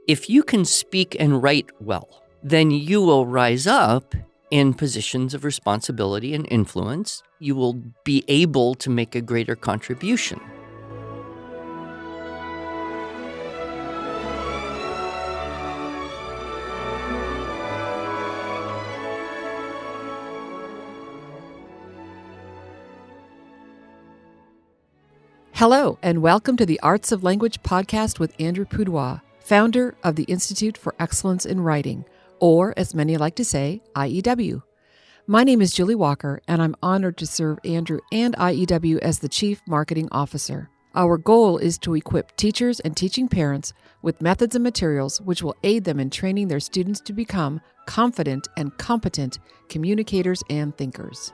If you can speak and write well, then you will rise up in positions of responsibility and influence. You will be able to make a greater contribution. Hello, and welcome to the Arts of Language podcast with Andrew Pudewa, founder of the Institute for Excellence in Writing, or as many like to say, IEW. My name is Julie Walker, and I'm honored to serve Andrew and IEW as the Chief Marketing Officer. Our goal is to equip teachers and teaching parents with methods and materials which will aid them in training their students to become confident and competent communicators and thinkers.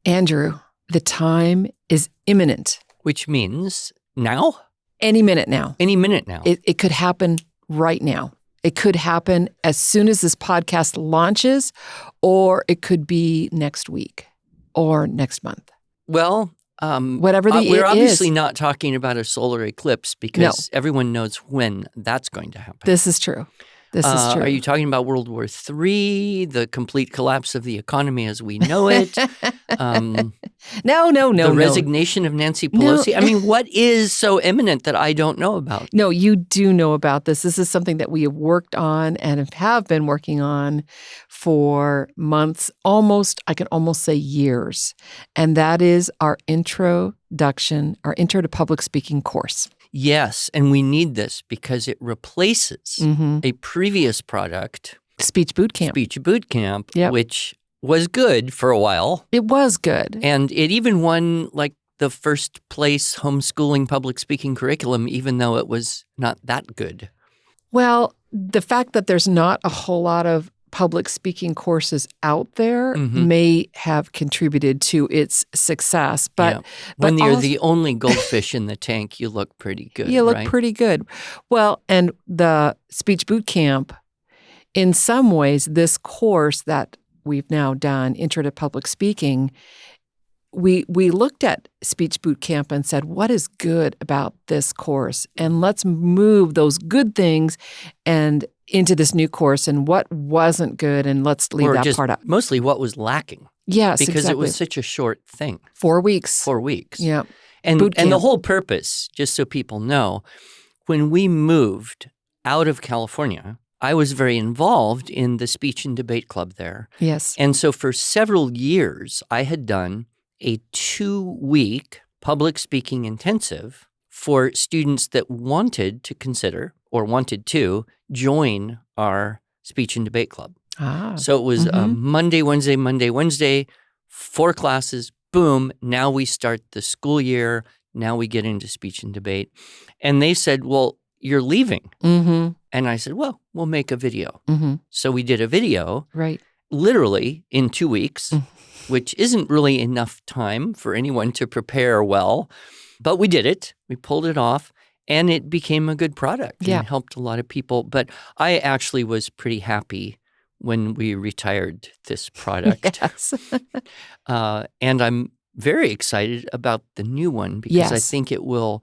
Andrew, the time is imminent. Which means now? Any minute now. Any minute now. It could happen right now. It could happen as soon as this podcast launches, or it could be next week or next month. Well, whatever we're obviously not talking about a solar eclipse because everyone knows when that's going to happen. This is true. This is true. Are you talking about World War III, the complete collapse of the economy as we know it? No. The resignation of Nancy Pelosi? No. I mean, what is so imminent that I don't know about? No, you do know about this. This is something that we have worked on and have been working on for months, I can almost say years. And that is our Intro to Public Speaking course. Yes, and we need this because it replaces a previous product, Speech Boot Camp, which was good for a while. It was good. And it even won like the first place homeschooling public speaking curriculum, even though it was not that good. Well, the fact that there's not a whole lot of public speaking courses out there may have contributed to its success. But when you're the only goldfish in the tank, you look pretty good. You look pretty good. Well, and the Speech Boot Camp, in some ways, this course that we've now done, Intro to Public Speaking, we looked at Speech Boot Camp and said, what is good about this course? And let's move those good things and into this new course, and what wasn't good, and let's leave that part out. Mostly what was lacking. Yes, because it was such a short thing. 4 weeks. 4 weeks. Yeah. And the whole purpose, just so people know, when we moved out of California, I was very involved in the speech and debate club there. Yes. And so for several years, I had done a 2-week public speaking intensive for students that wanted to consider or wanted to join our speech and debate club. So it was Monday, Wednesday, 4 classes, boom, now we start the school year, now we get into speech and debate. And they said, well, you're leaving. And I said, well, we'll make a video. So we did a video, literally in 2 weeks, which isn't really enough time for anyone to prepare well. But we did it. We pulled it off, and it became a good product and helped a lot of people. But I actually was pretty happy when we retired this product. Yes. And I'm very excited about the new one because I think it will,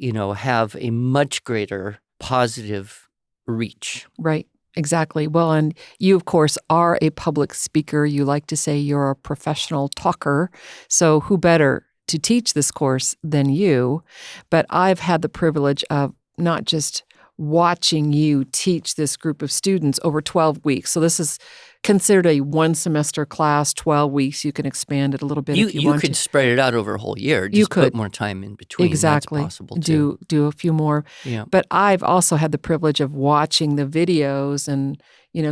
have a much greater positive reach. Right. Exactly. Well, and you, of course, are a public speaker. You like to say you're a professional talker. So who better to teach this course than you? But I've had the privilege of not just watching you teach this group of students over 12 weeks. So this is considered a 1-semester class, 12 weeks. You can expand it a little bit if you want to. You could spread it out over a whole year. Just you could put more time in between. Exactly. That's possible too. Do a few more. Yeah. But I've also had the privilege of watching the videos and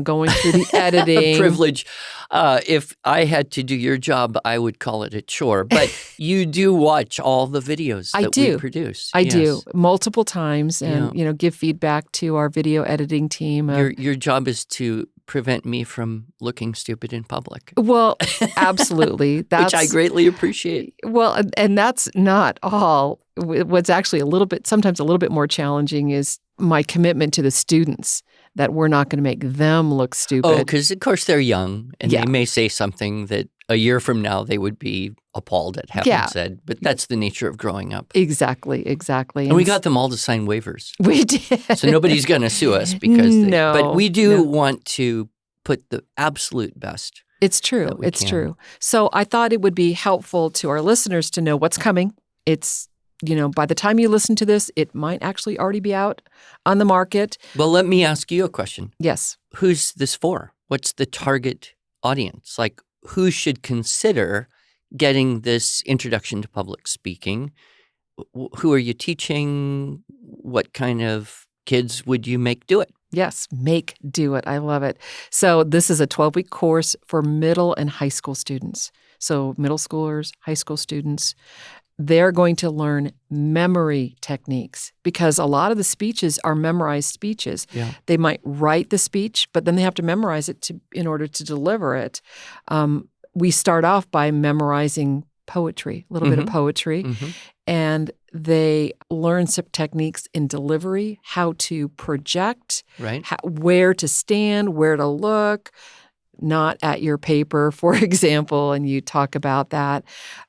going through the editing. Privilege. If I had to do your job, I would call it a chore. But you do watch all the videos that we produce. I do multiple times, and give feedback to our video editing team. Your job is to prevent me from looking stupid in public. Well, absolutely. Which I greatly appreciate. Well, and that's not all. What's actually sometimes a little bit more challenging is my commitment to the students that we're not going to make them look stupid. Oh, because of course they're young and they may say something that a year from now, they would be appalled at having Yeah. said, but that's the nature of growing up. Exactly. And we got them all to sign waivers. We did. So nobody's going to sue us because but we do No. want to put the absolute best. It's true. It's true. So I thought it would be helpful to our listeners to know what's coming. It's, by the time you listen to this, it might actually already be out on the market. Well, let me ask you a question. Yes. Who's this for? What's the target audience? Like, who should consider getting this introduction to public speaking? Who are you teaching? What kind of kids would you make do it? Yes, do it. I love it. So this is a 12-week course for middle and high school students. So middle schoolers, high school students, they're going to learn memory techniques because a lot of the speeches are memorized speeches. Yeah. They might write the speech, but then they have to memorize it in order to deliver it. We start off by memorizing poetry, a little bit of poetry, and they learn some techniques in delivery, how to project, right? Where to stand, where to look, not at your paper, for example, and you talk about that.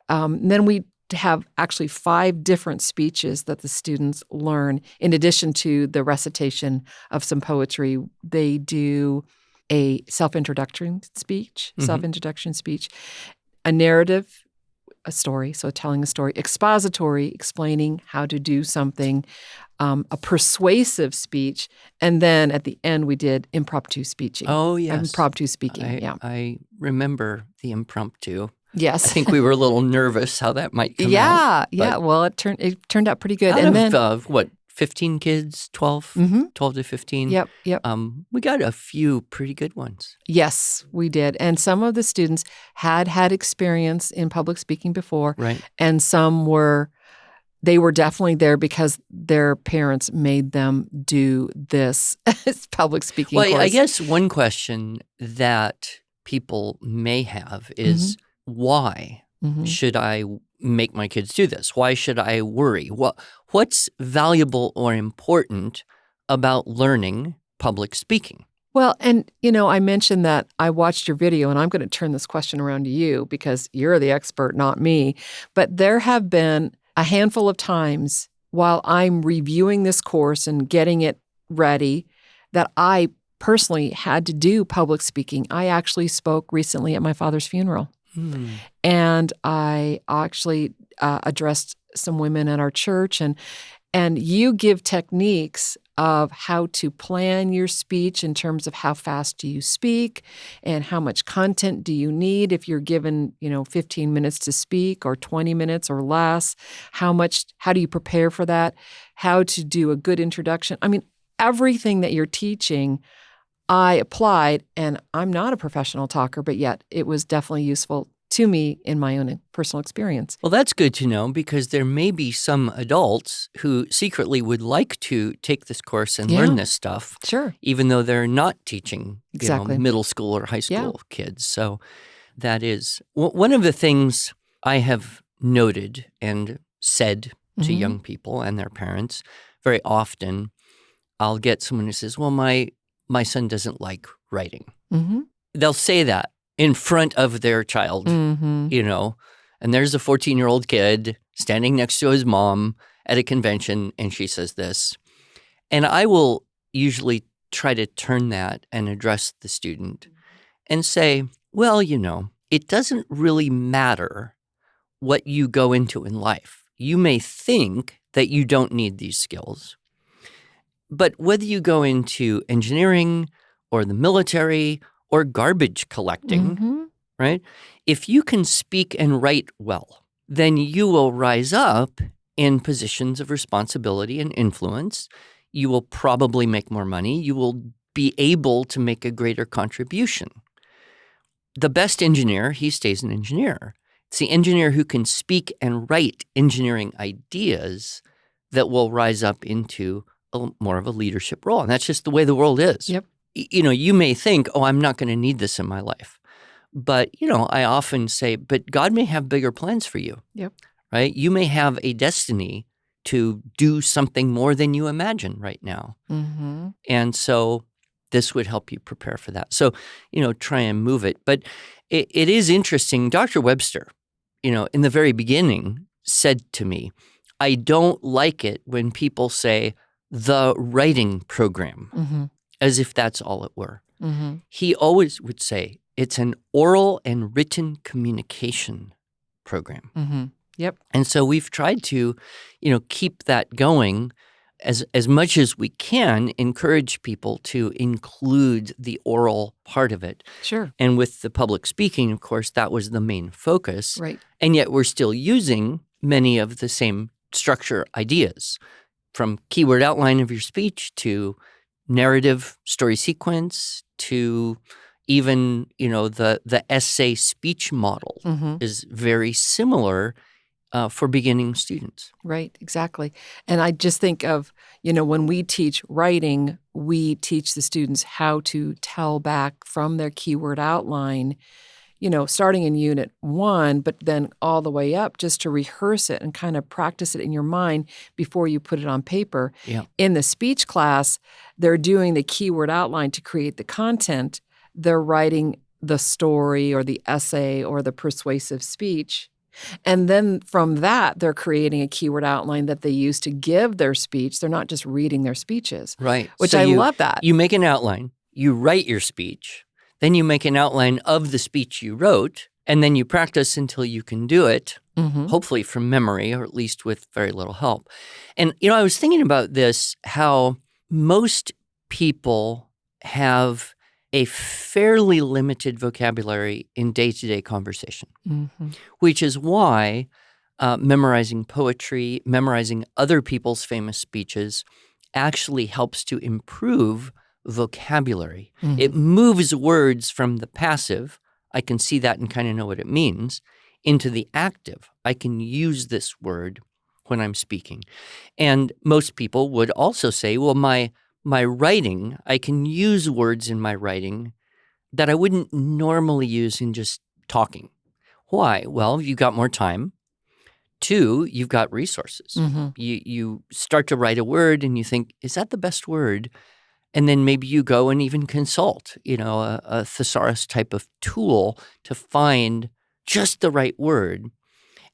Then we have actually 5 different speeches that the students learn. In addition to the recitation of some poetry, they do a self-introduction speech, a narrative, a story, so telling a story, expository, explaining how to do something, a persuasive speech, and then at the end we did impromptu speaking. Oh, yes. Impromptu speaking, I remember the impromptu. Yes. I think we were a little nervous how that might come out. Yeah. Well, it turned out pretty good. Out of 15 kids, 12 to 15? Yep. We got a few pretty good ones. Yes, we did. And some of the students had experience in public speaking before. Right. And some were definitely there because their parents made them do this public speaking course. I guess one question that people may have is why should I make my kids do this? Why should I worry? What's valuable or important about learning public speaking? Well, and, I mentioned that I watched your video, and I'm going to turn this question around to you because you're the expert, not me. But there have been a handful of times while I'm reviewing this course and getting it ready that I personally had to do public speaking. I actually spoke recently at my father's funeral. And I actually addressed some women at our church, and you give techniques of how to plan your speech in terms of how fast do you speak and how much content do you need if you're given, 15 minutes to speak or 20 minutes or less. How do you prepare for that? How to do a good introduction. I mean, everything that you're teaching I applied, and I'm not a professional talker, but yet it was definitely useful to me in my own personal experience. Well, that's good to know because there may be some adults who secretly would like to take this course and learn this stuff. Sure. Even though they're not teaching Exactly. middle school or high school kids. So that is one of the things I have noted and said to young people and their parents. Very often I'll get someone who says, well, my son doesn't like writing. They'll say that in front of their child, and there's a 14-year-old kid standing next to his mom at a convention, and she says this. And I will usually try to turn that and address the student and say, well, it doesn't really matter what you go into in life. You may think that you don't need these skills, but whether you go into engineering or the military or garbage collecting, right? If you can speak and write well, then you will rise up in positions of responsibility and influence. You will probably make more money. You will be able to make a greater contribution. The best engineer, he stays an engineer. It's the engineer who can speak and write engineering ideas that will rise up into more of a leadership role. And that's just the way the world is. Yep. You may think, oh, I'm not going to need this in my life. But, I often say, but God may have bigger plans for you. Yep. Right? You may have a destiny to do something more than you imagine right now. And so this would help you prepare for that. So, try and move it. But it is interesting. Dr. Webster, in the very beginning said to me, I don't like it when people say the writing program, as if that's all it were. He always would say it's an oral and written communication program. Yep. And so we've tried to, keep that going as much as we can, encourage people to include the oral part of it. Sure. And with the public speaking, of course, that was the main focus. Right. And yet we're still using many of the same structure ideas, from keyword outline of your speech to narrative story sequence to even, the essay speech model is very similar for beginning students. Right, exactly. And I just think of, when we teach writing, we teach the students how to tell back from their keyword outline, starting in unit 1, but then all the way up, just to rehearse it and kind of practice it in your mind before you put it on paper. Yeah. In the speech class, they're doing the keyword outline to create the content. They're writing the story or the essay or the persuasive speech. And then from that, they're creating a keyword outline that they use to give their speech. They're not just reading their speeches. Right. Which So I love that. You make an outline, you write your speech, then you make an outline of the speech you wrote, and then you practice until you can do it, hopefully from memory or at least with very little help. And, I was thinking about this, how most people have a fairly limited vocabulary in day-to-day conversation, which is why memorizing poetry, memorizing other people's famous speeches actually helps to improve vocabulary. It moves words from the passive, I can see that and kind of know what it means, into the active. I can use this word when I'm speaking. And most people would also say, well, my writing, I can use words in my writing that I wouldn't normally use in just talking. Why? Well, you've got more time. 2, you've got resources. You start to write a word and you think, is that the best word? And then maybe you go and even consult, a thesaurus type of tool to find just the right word.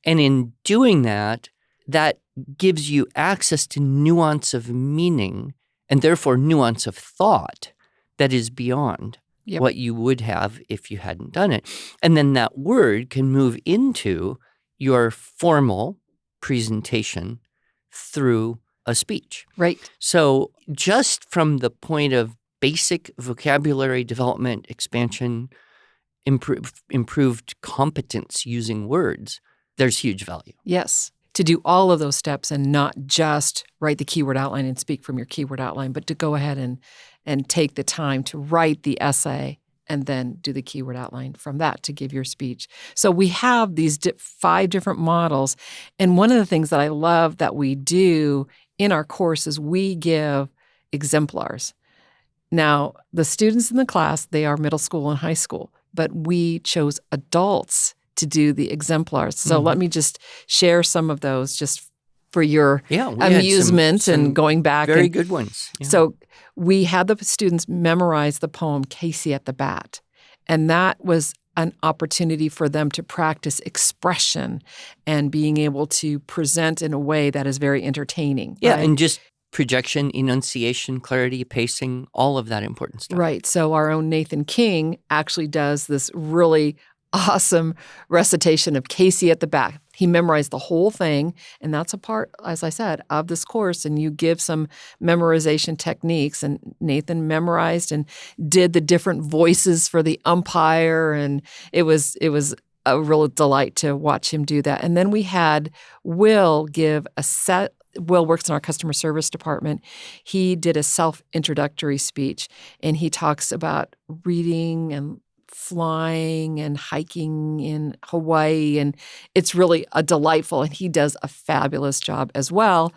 And in doing that, that gives you access to nuance of meaning and therefore nuance of thought that is beyond what you would have if you hadn't done it. And then that word can move into your formal presentation through a speech. Right. So just from the point of basic vocabulary development, expansion, improved competence using words, there's huge value. Yes. To do all of those steps and not just write the keyword outline and speak from your keyword outline, but to go ahead and take the time to write the essay and then do the keyword outline from that to give your speech. So we have these 5 different models. And one of the things that I love that we do in our course is we give exemplars. Now, the students in the class, they are middle school and high school, but we chose adults to do the exemplars. So let me just share some of those just for your amusement some and going back. Very good ones. Yeah. So we had the students memorize the poem Casey at the Bat. And that was an opportunity for them to practice expression and being able to present in a way that is very entertaining. Yeah, right? and just projection, enunciation, clarity, pacing, all of that important stuff. Right. So our own Nathan King actually does this really awesome recitation of Casey at the Bat. He memorized the whole thing, and that's a part, as I said, of this course, and you give some memorization techniques, and Nathan memorized and did the different voices for the umpire, and it was a real delight to watch him do that. And then we had Will give a set. Will works in our customer service department. He did a self-introductory speech, and he talks about reading and flying and hiking in Hawaii, and it's really a delightful, and he does a fabulous job as well.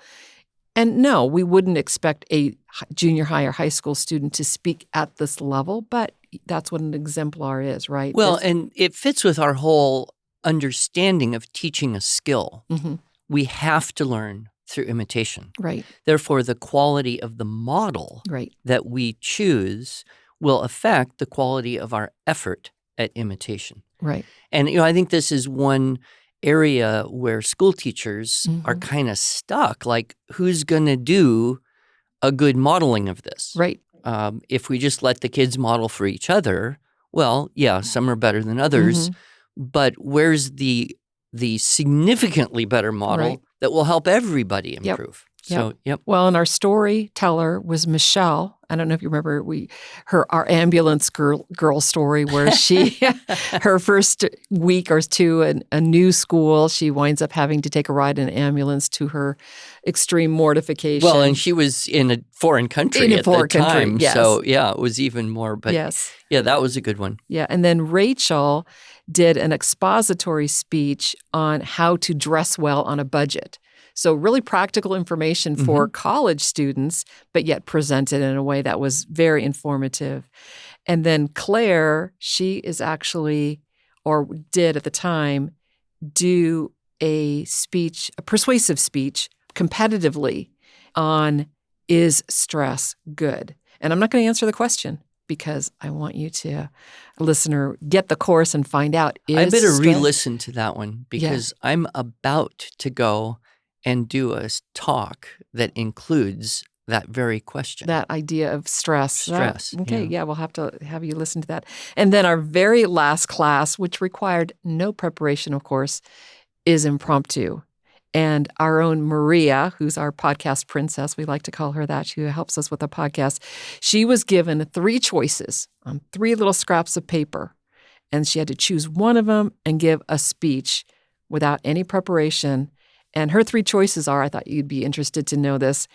And no, we wouldn't expect a junior high or high school student to speak at this level, but that's what an exemplar is, right? Well, and it fits with our whole understanding of teaching a skill. We have to learn through imitation. Right. Therefore, the quality of the model Right. that we choose will affect the quality of our effort at imitation. Right. And, I think this is one area where school teachers are kind of stuck. Like, who's going to do a good modeling of this? Right. If we just let the kids model for each other, well, yeah, some are better than others. But where's the significantly better model that will help everybody improve? So, Well, and our storyteller was Michelle. I don't know if you remember our ambulance girl story where she, her first week or two in a new school, she winds up having to take a ride in an ambulance to her extreme mortification. Well, and she was in a foreign country at the time. Yes. So, it was even more. But that was a good one. Yeah. And then Rachel did an expository speech on how to dress well on a budget. So really practical information for college students, but yet presented in a way that was very informative. And then Claire, she is actually, or did at the time, do a persuasive speech competitively on, is stress good? And I'm not going to answer the question because I want you to, listener, get the course and find out. I better re-listen to that one because I'm about to go and do a talk that includes that very question. That idea of stress. Stress. We'll have to have you listen to that. And then our very last class, which required no preparation, of course, is impromptu. And our own Maria, who's our podcast princess, we like to call her that, she helps us with the podcast, she was given 3 choices on 3 little scraps of paper. And she had to choose one of them and give a speech without any preparation. And her 3 choices are, I thought you'd be interested to know this,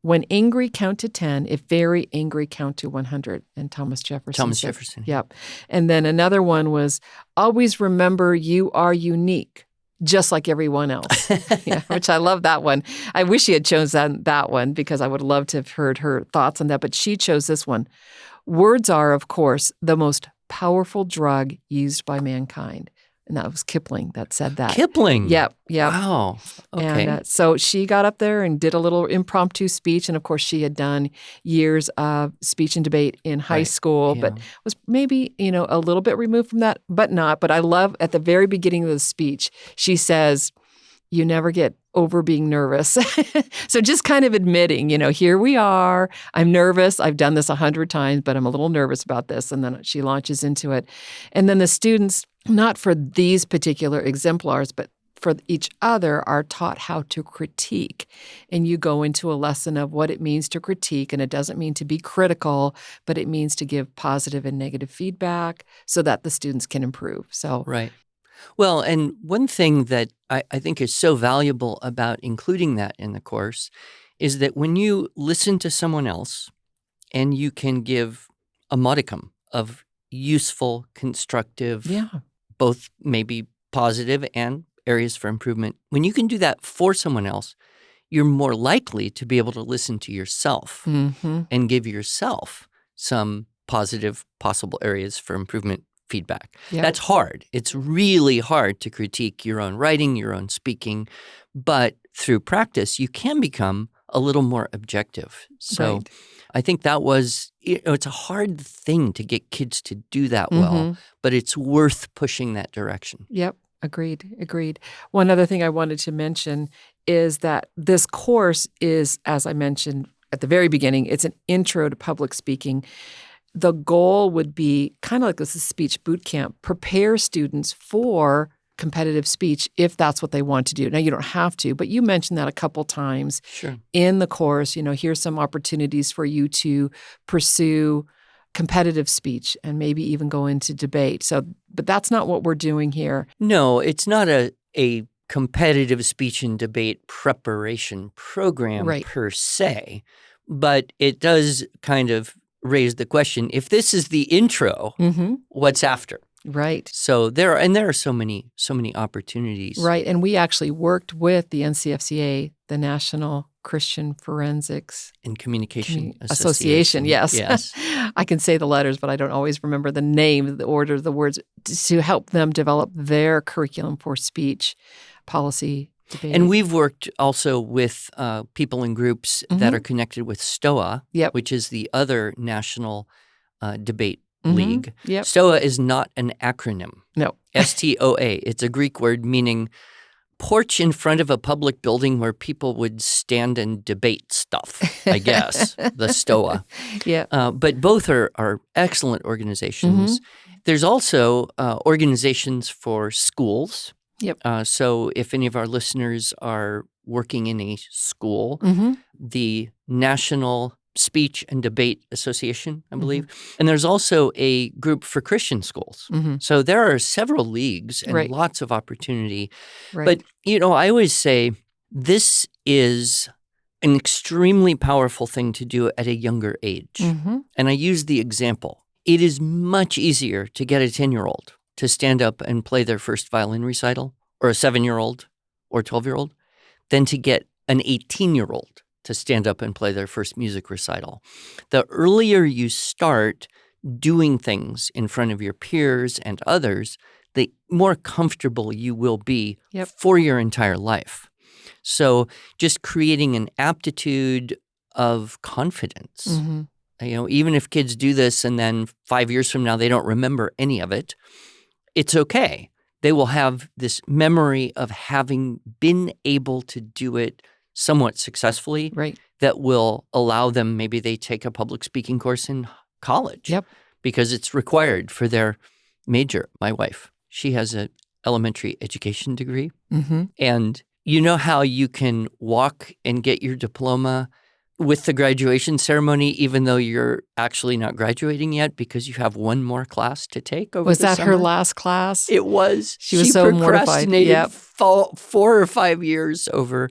when angry, count to 10. If very angry, count to 100. And Thomas Jefferson. Jefferson. Yep. And then another one was, always remember you are unique, just like everyone else. Which I love that one. I wish she had chosen that one because I would love to have heard her thoughts on that. But she chose this one. Words are, of course, the most powerful drug used by mankind. And that was Kipling that said that. Kipling? Yep. Wow. Okay. And so she got up there and did a little impromptu speech. And of course, she had done years of speech and debate in high school, but was maybe, a little bit removed from that, but not. But I love at the very beginning of the speech, she says, you never get over being nervous. So just kind of admitting, here we are. I'm nervous. I've done this 100 times, but I'm a little nervous about this. And then she launches into it. And then the students, not for these particular exemplars, but for each other, are taught how to critique. And you go into a lesson of what it means to critique. And it doesn't mean to be critical, but it means to give positive and negative feedback so that the students can improve. So right. Well, and one thing that I think is so valuable about including that in the course is that when you listen to someone else and you can give a modicum of useful, constructive, both maybe positive and areas for improvement, when you can do that for someone else, you're more likely to be able to listen to yourself and give yourself some positive possible areas for improvement feedback. Yep. That's hard. It's really hard to critique your own writing, your own speaking, but through practice, you can become a little more objective. So I think that was, it's a hard thing to get kids to do that well, but it's worth pushing that direction. Yep. Agreed. One other thing I wanted to mention is that this course is, as I mentioned at the very beginning, it's an intro to public speaking. The goal would be kind of like this is speech boot camp, prepare students for competitive speech if that's what they want to do. Now, you don't have to, but you mentioned that a couple times in the course. Here's some opportunities for you to pursue competitive speech and maybe even go into debate. But that's not what we're doing here. No, it's not a competitive speech and debate preparation program per se, but it does kind of raise the question, if this is the intro, what's after? Right. So there are so many opportunities. Right. And we actually worked with the NCFCA, the National Christian Forensics and Communication Association. Yes. I can say the letters, but I don't always remember the name, the order of the words, to help them develop their curriculum for speech policy Debate. And we've worked also with people in groups that are connected with STOA, Yep. which is the other national debate Mhm. league. Yep. STOA is not an acronym. No. STOA. It's a Greek word meaning porch in front of a public building where people would stand and debate stuff, I guess, the STOA. Yeah. But both are excellent organizations. There's also organizations for schools. Yep. So if any of our listeners are working in a school, the National Speech and Debate Association, I believe. And there's also a group for Christian schools. So there are several leagues and Right. lots of opportunity. Right. But, I always say this is an extremely powerful thing to do at a younger age. And I use the example. It is much easier to get a 10-year-old to stand up and play their first violin recital, or a 7-year-old or 12-year-old, than to get an 18-year-old to stand up and play their first music recital. The earlier you start doing things in front of your peers and others, the more comfortable you will be for your entire life. So just creating an aptitude of confidence. Even if kids do this and then 5 years from now they don't remember any of it, it's okay. They will have this memory of having been able to do it somewhat successfully that will allow them, maybe they take a public speaking course in college because it's required for their major. My wife, she has an elementary education degree. And you know how you can walk and get your diploma with the graduation ceremony, even though you're actually not graduating yet because you have one more class to take over Was the that summer? her last class? It was. She was so mortified. Procrastinated 4 or 5 years over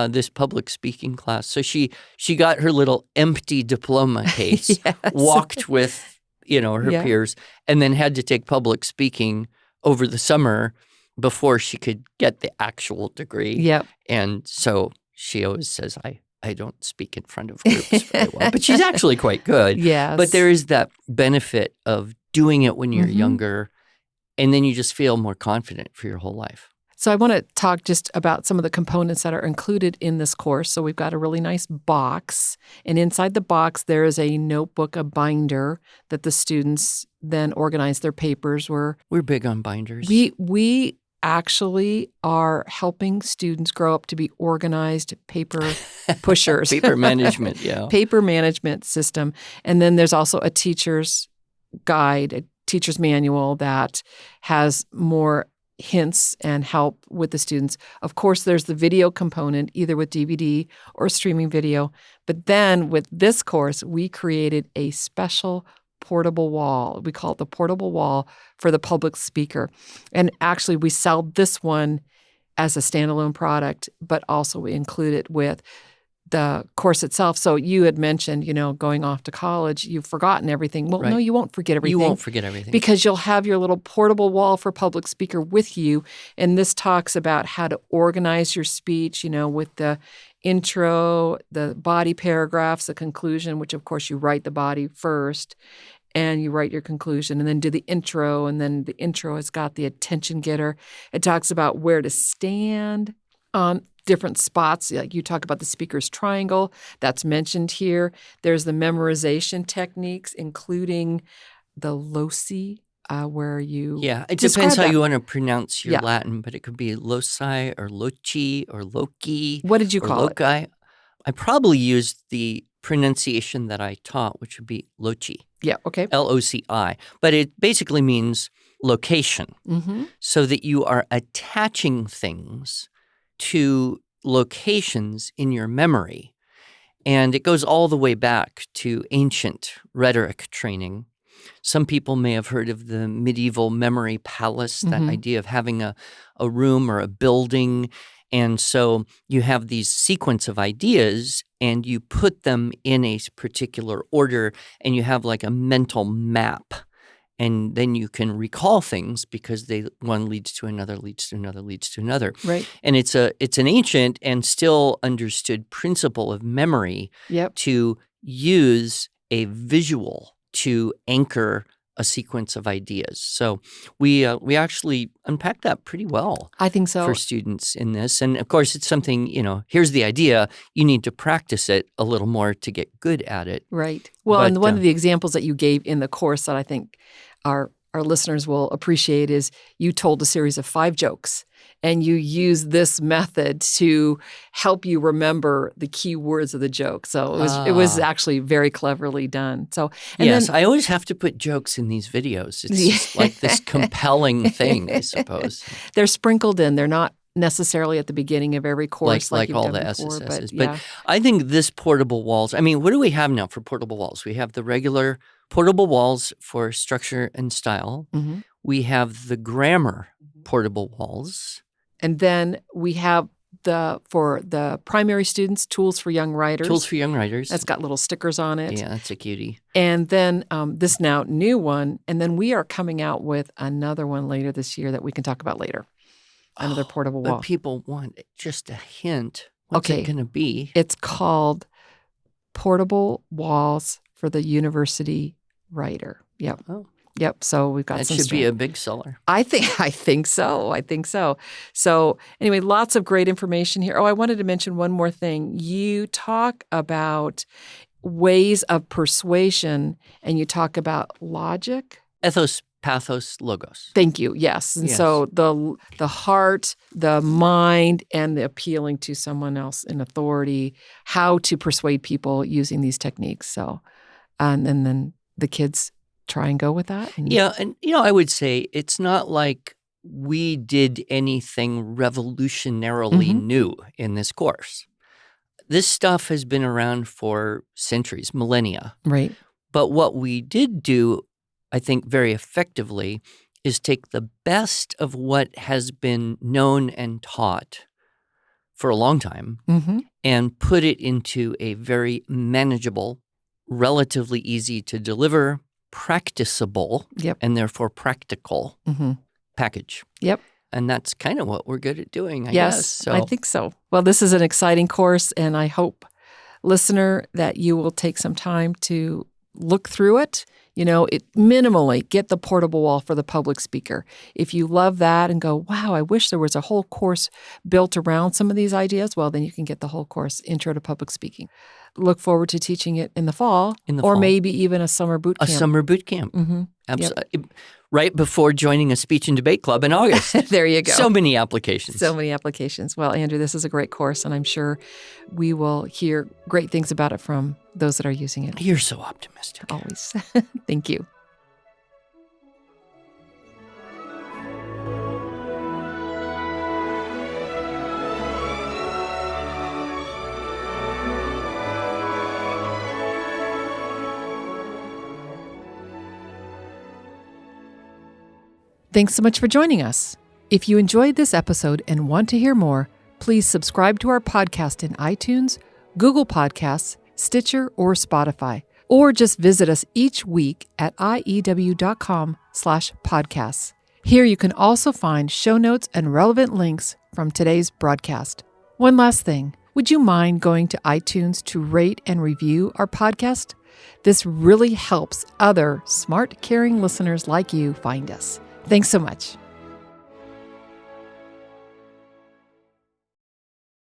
this public speaking class. So she got her little empty diploma case, walked with her peers, and then had to take public speaking over the summer before she could get the actual degree. And so she always says, I don't speak in front of groups very well, but she's actually quite good. But there is that benefit of doing it when you're younger, and then you just feel more confident for your whole life. So I want to talk just about some of the components that are included in this course. So we've got a really nice box, and inside the box there is a notebook, a binder that the students then organize their papers. We're big on binders. We actually are helping students grow up to be organized paper pushers. Paper management, Paper management system. And then there's also a teacher's guide, a teacher's manual that has more hints and help with the students. Of course, there's the video component, either with DVD or streaming video. But then with this course, we created a special portable wall. We call it the portable wall for the public speaker. And actually, we sell this one as a standalone product, but also we include it with the course itself. So you had mentioned, going off to college, you've forgotten everything. Well, no, you won't forget everything. You won't forget everything. Because you'll have your little portable wall for public speaker with you. And this talks about how to organize your speech, with the intro, the body paragraphs, the conclusion, which of course you write the body first, and you write your conclusion and then do the intro. And then the intro has got the attention getter. It talks about where to stand on different spots. Like you talk about the speaker's triangle. That's mentioned here. There's the memorization techniques, including the loci, where you it depends how you want to pronounce your Latin, but it could be loci or loci or loci. What did you call loci. it? I probably used the pronunciation that I taught, which would be loci. Yeah, okay. LOCI. But it basically means location, so that you are attaching things to locations in your memory. And it goes all the way back to ancient rhetoric training. Some people may have heard of the medieval memory palace, that idea of having a room or a building. And so you have these sequence of ideas and you put them in a particular order and you have like a mental map. And then you can recall things because one leads to another, leads to another, leads to another. Right. And it's an ancient and still understood principle of memory to use a visual to anchor a sequence of ideas. So we actually unpack that pretty well. I think so. For students in this. And of course, it's something, here's the idea. You need to practice it a little more to get good at it. Right. Well, But, and one of the examples that you gave in the course that I think our listeners will appreciate is you told a series of 5 jokes, and you use this method to help you remember the key words of the joke. So it was actually very cleverly done. So yes, I always have to put jokes in these videos. It's just like this compelling thing, I suppose. They're sprinkled in. They're not necessarily at the beginning of every course like you've all done the before, SSSs. but But I think this portable walls, what do we have now for portable walls? We have the regular portable walls for structure and style. Mm-hmm. We have the grammar portable walls. And then we have for the primary students, Tools for Young Writers. Tools for Young Writers. That's got little stickers on it. Yeah, that's a cutie. And then this now new one. And then we are coming out with another one later this year that we can talk about later. Another portable wall. But people want just a hint. What's it going to be? It's called Portable Walls for the University Writer. Yep. Oh. Yep. So we've got that some should be a big seller. I think so. So anyway, lots of great information here. Oh, I wanted to mention one more thing. You talk about ways of persuasion, and you talk about logic. Ethos, pathos, logos. Thank you. Yes. And so the heart, the mind, and the appealing to someone else in authority, how to persuade people using these techniques. So, and then the kids try and go with that? And I would say it's not like we did anything revolutionarily new in this course. This stuff has been around for centuries, millennia. Right. But what we did do, I think, very effectively is take the best of what has been known and taught for a long time and put it into a very manageable, relatively easy to deliver, practicable, and therefore practical package. Yep. And that's kind of what we're good at doing, I guess. So. I think so. Well, this is an exciting course, and I hope, listener, that you will take some time to look through it. Minimally get the portable wall for the public speaker. If you love that and go, wow, I wish there was a whole course built around some of these ideas, well, then you can get the whole course, Intro to Public Speaking. Look forward to teaching it in the fall, or maybe even a summer boot camp. A summer boot camp. Absolutely. Yep. Right before joining a speech and debate club in August. There you go. So many applications. Well, Andrew, this is a great course, and I'm sure we will hear great things about it from those that are using it. You're so optimistic. Always. Thank you. Thanks so much for joining us. If you enjoyed this episode and want to hear more, please subscribe to our podcast in iTunes, Google Podcasts, Stitcher, or Spotify, or just visit us each week at iew.com/podcasts. Here you can also find show notes and relevant links from today's broadcast. One last thing, would you mind going to iTunes to rate and review our podcast? This really helps other smart, caring listeners like you find us. Thanks so much.